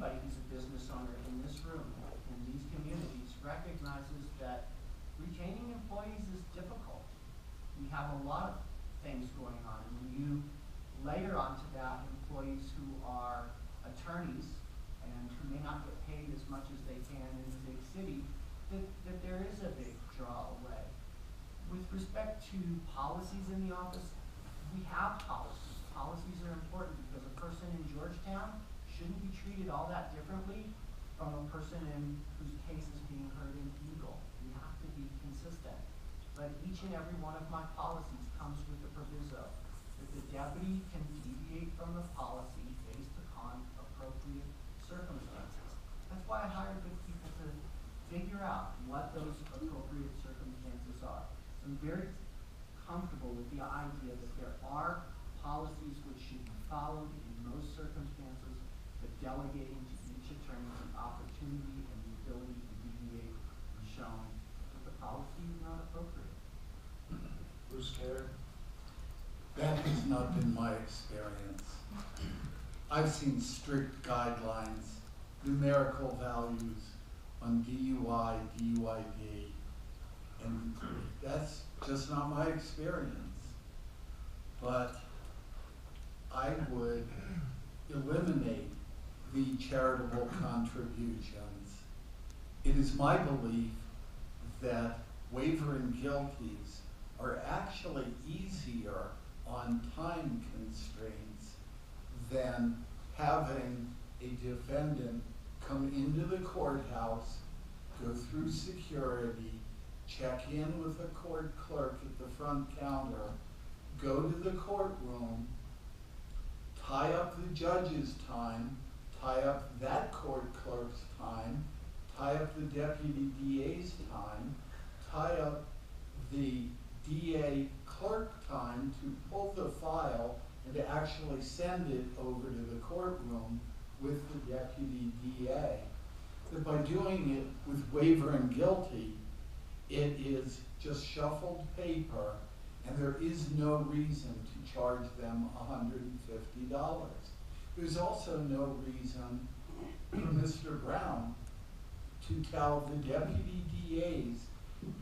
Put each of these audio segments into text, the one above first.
anybody who's a business owner in this room, in these communities, recognizes that retaining employees is difficult. We have a lot of things going on, and when you layer onto that employees who are attorneys and who may not get paid as much as they can in the big city, that there is a big draw away. With respect to policies in the office, we have policies. Policies are important because a person in Georgetown shouldn't be treated all that differently from a person whose case is being heard in Eagle. We have to be consistent. But each and every one of my policies comes with a proviso that the deputy can deviate from the policy based upon appropriate circumstances. That's why I hire good people to figure out what those appropriate circumstances are. I'm very comfortable with the idea that there are policies which should be followed in most circumstances, but delegating to each attorney the opportunity and the ability to deviate when shown that the policy is not appropriate. Bruce Carey? That has not been my experience. I've seen strict guidelines, numerical values on DUI, DUID, and that's just not my experience. But I would eliminate the charitable contributions. It is my belief that waiver and guilties are actually easier on time constraints than having a defendant come into the courthouse, go through security, check in with the court clerk at the front counter, go to the courtroom, tie up the judge's time, tie up that court clerk's time, tie up the deputy DA's time, tie up the DA clerk time to pull the file and to actually send it over to the courtroom with the deputy DA. That by doing it with waiver and guilty, it is just shuffled paper, and there is no reason to charge them $150. There's also no reason for Mr. Brown to tell the deputy DAs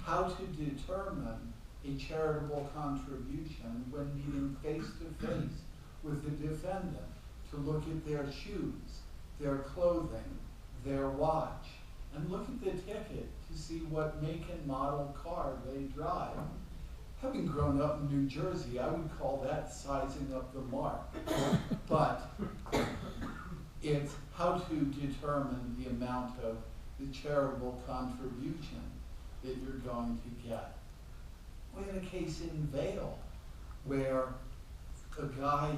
how to determine a charitable contribution when meeting face-to-face with the defendant, to look at their shoes, their clothing, their watch, and look at the ticket to see what make and model car they drive. Having grown up in New Jersey, I would call that sizing up the mark. But it's how to determine the amount of the charitable contribution that you're going to get. We had a case in Vail where a guy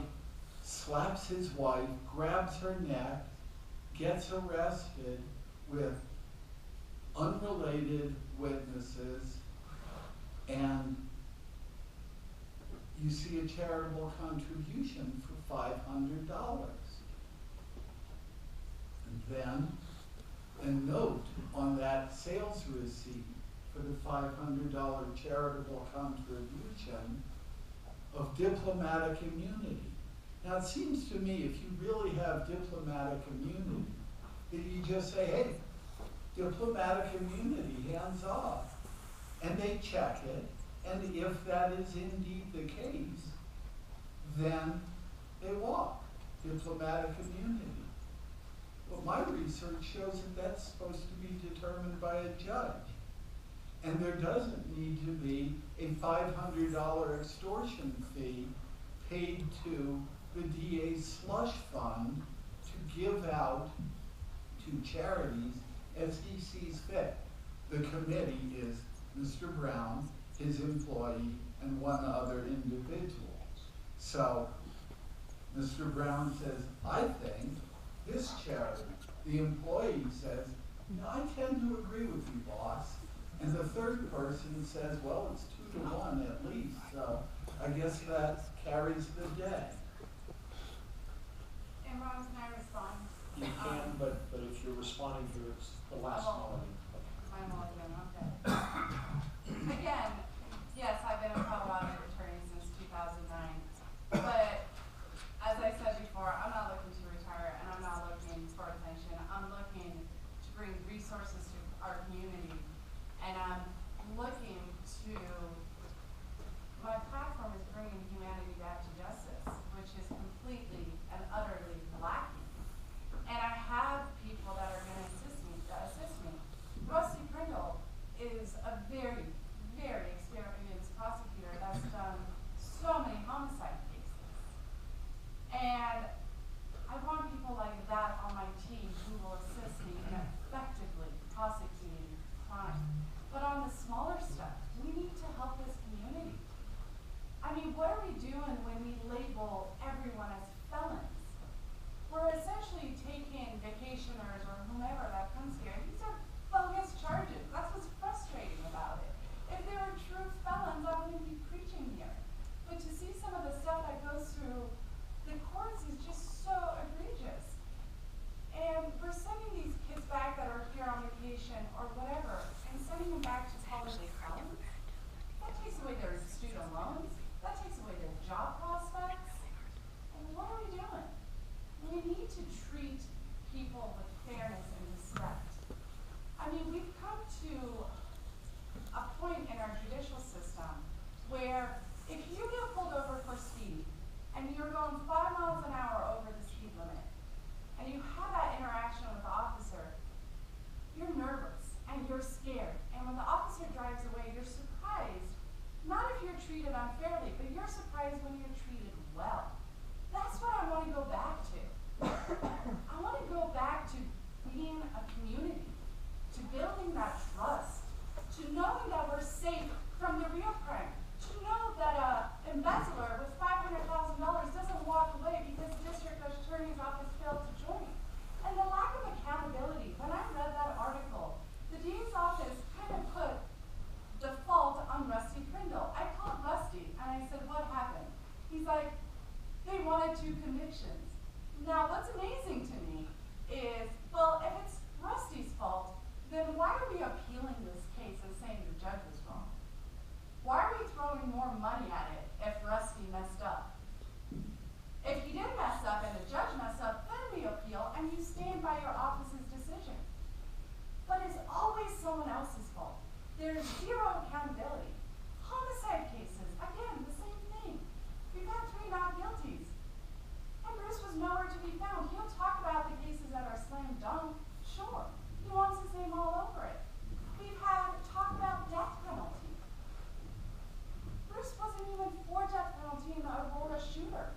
slaps his wife, grabs her neck, gets arrested with unrelated witnesses, and you see a charitable contribution for $500. And then a note on that sales receipt for the $500 charitable contribution of diplomatic immunity. Now it seems to me if you really have diplomatic immunity, that you just say, hey, diplomatic immunity, hands off. And they check it, and if that is indeed the case, then they walk. Diplomatic immunity. But my research shows that that's supposed to be determined by a judge. And there doesn't need to be a $500 extortion fee paid to the DA's slush fund to give out to charities as he sees fit. The committee is Mr. Brown, his employee, and one other individual. So Mr. Brown says, I think this charity. The employee says, no, I tend to agree with you, boss. And the third person says, well, it's 2-to-1 at least, so I guess that carries the day. And Ron, can I respond? You can, but if you're responding to the last one. I'm all done, okay. Again, yes, I've been a Colorado attorney since 2009, but as I said before, I'm not looking to retire and I'm not looking for attention. treated unfairly, but you're surprised when you're treated well. That's what I want to go back to. I want to go back to being a community, to building that trust, to knowing that we're safe from the real crime, to know that an embezzler with $500,000 doesn't walk away because the district attorney's office failed to join. And the lack of accountability, when I read that article, the DA's office kind of put the fault on Rusty Prindle. I called Rusty and I said, what happened? He's like, they wanted 2 convictions. Now, what's amazing to me is, well, if it's Rusty's fault, then why are we appealing this case and saying the judge was wrong? Why are we throwing more money at it if Rusty messed up? If he did mess up and the judge messed up, then we appeal and you stand by your office's decision. But it's always someone else's fault. There's zero accountability. Homicide cases, again, the same thing. We've had 3 not guilties. And Bruce was nowhere to be found. He'll talk about the cases that are slam dunk, sure. He wants his name all over it. We've had talk about death penalty. Bruce wasn't even for death penalty in the Aurora shooter.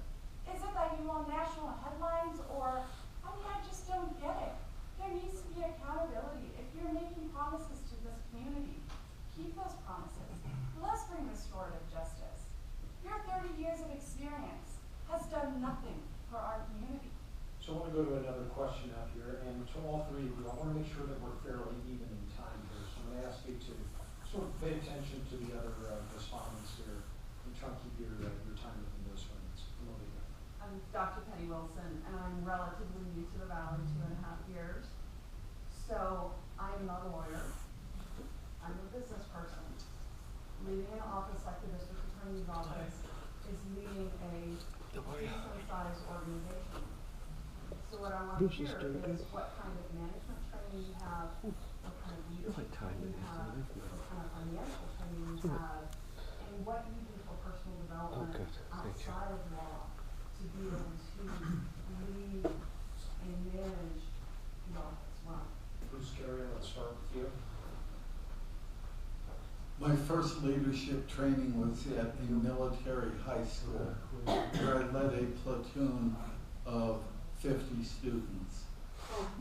Is it that you want national headlines or, I mean, I just don't get it. There needs to be accountability. If you're making promises to this community, keep those promises. Let's bring restorative justice. Your 30 years of experience has done nothing for our community. So I want to go to another question out here, and to all 3 of you, I want to make sure that we're fairly even in time here. So I'm going to ask you to sort of pay attention to the other respondents here and try to keep your time within those limits. Olivia. I'm Dr. Penny Wilson, and I'm relatively new to the Valley, 2.5 years. So I'm not a lawyer. I'm a business person. Leading an office like the district attorney's office is leading a decent-sized organization. So what I want to hear is what kind of management training you have, what kind of leadership training you have, what kind of financial training you have, and what you do for personal development outside of law to be able to lead and manage the office well. Bruce Carey, let's start with you. My first leadership training was at a military high school where I led a platoon of 50 students.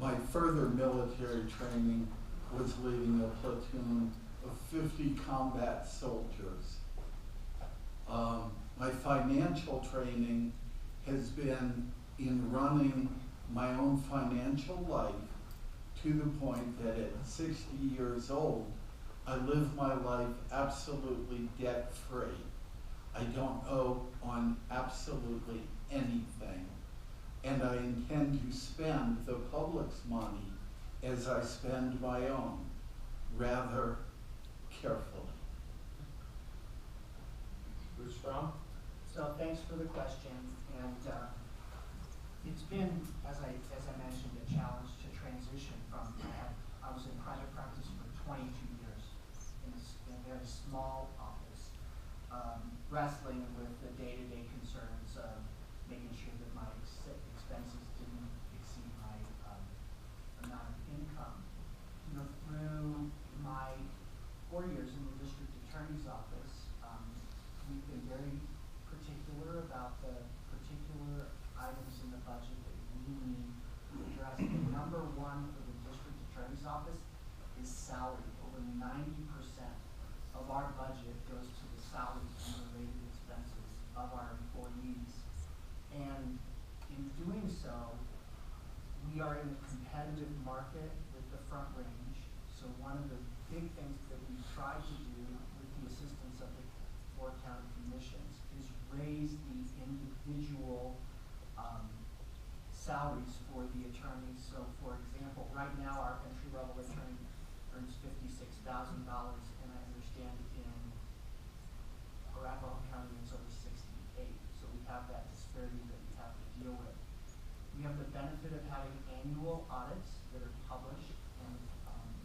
My further military training was leading a platoon of 50 combat soldiers. My financial training has been in running my own financial life to the point that at 60 years old, I live my life absolutely debt-free. I don't owe on absolutely anything. And I intend to spend the public's money as I spend my own, rather carefully. Bruce Brown. So thanks for the question, and it's been, as I mentioned, a challenge to transition from, I was in private practice for 22 years in a very small office, wrestling with the day-to-day concerns of making sure that my expenses didn't exceed my amount of income. You know, through my 4 years in the district attorney's office, we've been very particular about the particular items in the budget that we need to address. And number 1 for the district attorney's office is salary. Over 90% of our budget goes to the salaries and related expenses of our employees. And in doing so, we are in a competitive market with the Front Range. So one of the big things that we try to do with the assistance of the 4 county commissions is raise the individual salaries for the attorneys. So for example, right now our entry-level attorney earns $56,000, and I understand in Arapahoe County it's over 68. So we have that disparity that we have to deal with. We have the benefit of having annual audits that are published and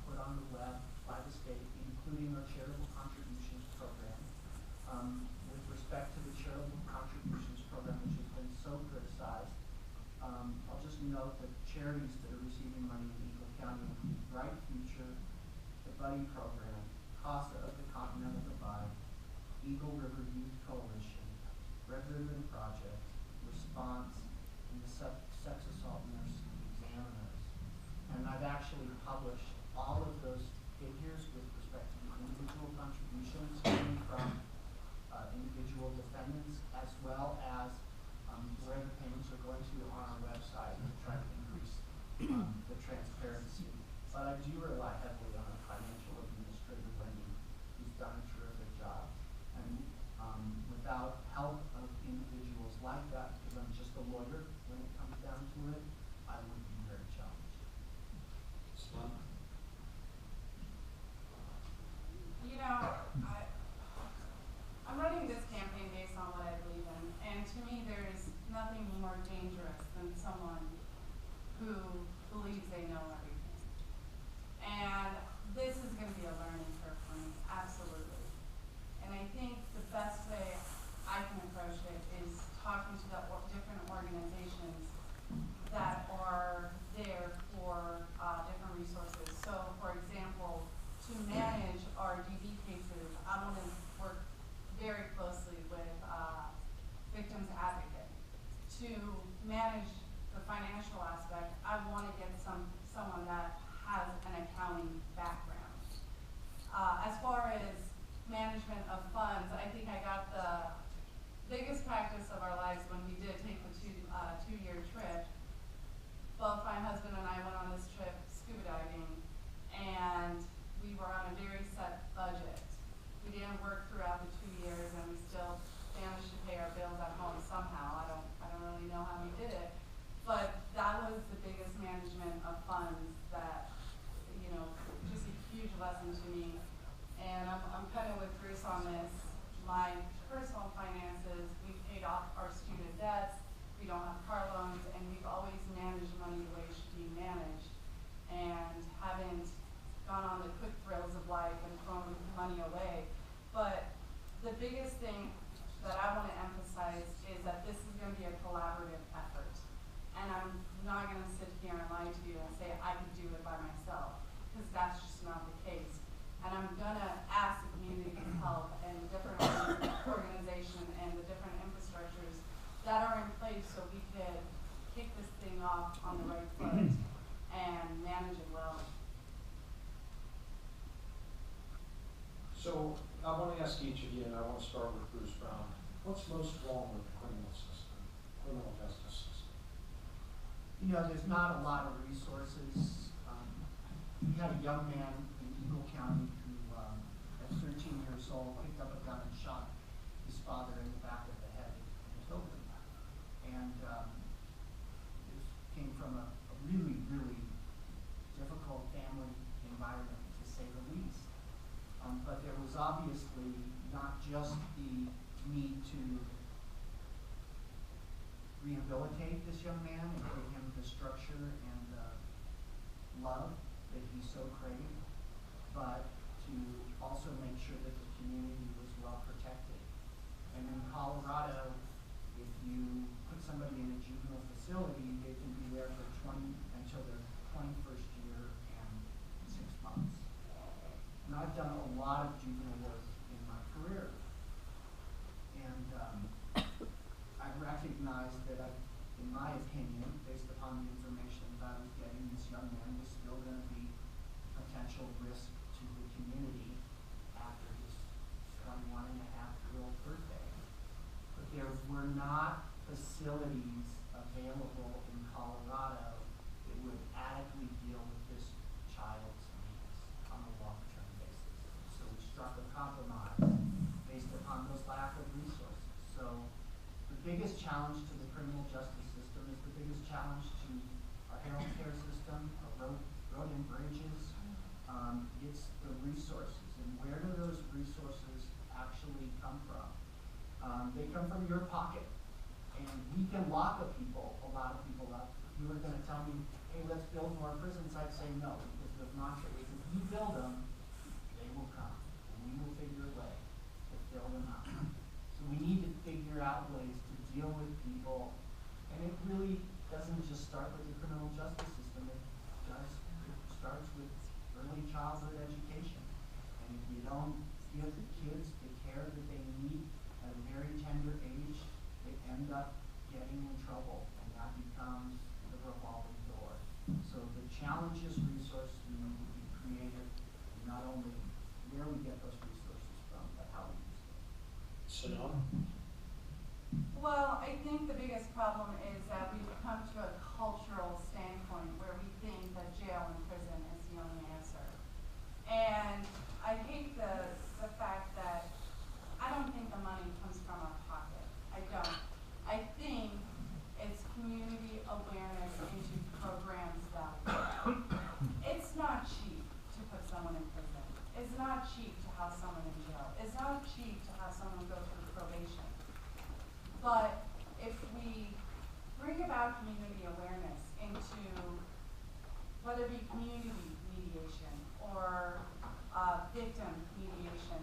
put on the web by the state, including our charitable contributions program. With respect to the charitable contributions program, which has been so criticized, I'll just note that charities that are receiving money in Eagle County include Bright Future, the Buddy Program, CASA of the Continental Divide, Eagle River Youth nothing more dangerous than someone who believes they know everything. And this is gonna be a learning curve for me, absolutely. And I think the best way I can approach it is talking to the different organizations that are there for different resources. So, for example, to manage our DV cases, I want to work very closely with Victims Advocate. To manage the financial aspect, I want to get someone that has an accounting background. As far as management of funds, I think I got the biggest practice of our lives when we did take the two-year trip. Both my husband and I went on this trip scuba diving, and we were on a very set budget. We didn't work throughout the 2 years, and we still managed to pay our bills at home somehow. I don't really know how we did it, but that was the biggest management of funds that, you know, just a huge lesson to me. And I'm kind of with Bruce on this. My personal finances, we paid off our student debts, we don't have car loans, and we've always managed money the way it should be managed, and haven't gone on the quick thrills of life and thrown money away. But the biggest thing that I want to emphasize is that this is going to be a collaborative effort. And I'm not going to sit here and lie to you and say I could do it by myself, because that's just not the case. And I'm going to ask the community's help and the different organizations and the different infrastructures that are in place so we could kick this thing off on the right foot and manage it well. So I want to ask each of you, and I want to start with Bruce Brown. What's most wrong with the criminal system, criminal justice system? You know, there's not a lot of resources. We had a young man in Eagle County who, at 13 years old, picked up a gun and shot his father in the back of the head and killed him. And this came from a really, really difficult family environment, to say the least. But there was obviously not just the need to rehabilitate this young man and give him the structure and love that he so craved, but to also make sure that the community was well protected. And in Colorado, if you put somebody in a juvenile facility, they can be there for until their 21st year and 6 months. And I've done a lot of juvenile work in my career. And I recognize that, in my opinion, based upon the information that I was getting, this young man was still going to be a potential risk to the community after his 21-and-a-half-year-old birthday. But there were not facilities available in Colorado that would adequately deal with this child's needs on a long-term basis. So we struck a compromise based upon those lack of resources. So the biggest challenge to the criminal justice system is the biggest challenge to our health care system, our road and bridges. It's the resources. And where do those resources actually come from? They come from your pocket. And we can lock a lot of people up. If you were going to tell me, hey, let's build more prisons, I'd say no, because the mantra is if you build them, they will come. And we will figure a way to fill them out. So we need to figure out ways to deal with people. And it really doesn't just start with the criminal justice system. It starts with early childhood education. And if you don't give the kids the care that they need at a very tender age, they end up getting in trouble, and that becomes the revolving door. So the challenge is resources need to be created, not only where we get those resources from, but how we use them. Sonnenalp? Well, I think the biggest problem is that we've come to a cultural standpoint where we think that jail and prison is the only answer. And I hate the fact that I don't think the money comes from our pocket. I don't. I think it's community awareness into programs value. It's not cheap to put someone in prison. It's not cheap to have someone in jail. It's not cheap to have someone go through probation. But if we bring about community awareness into whether it be community mediation or victim mediation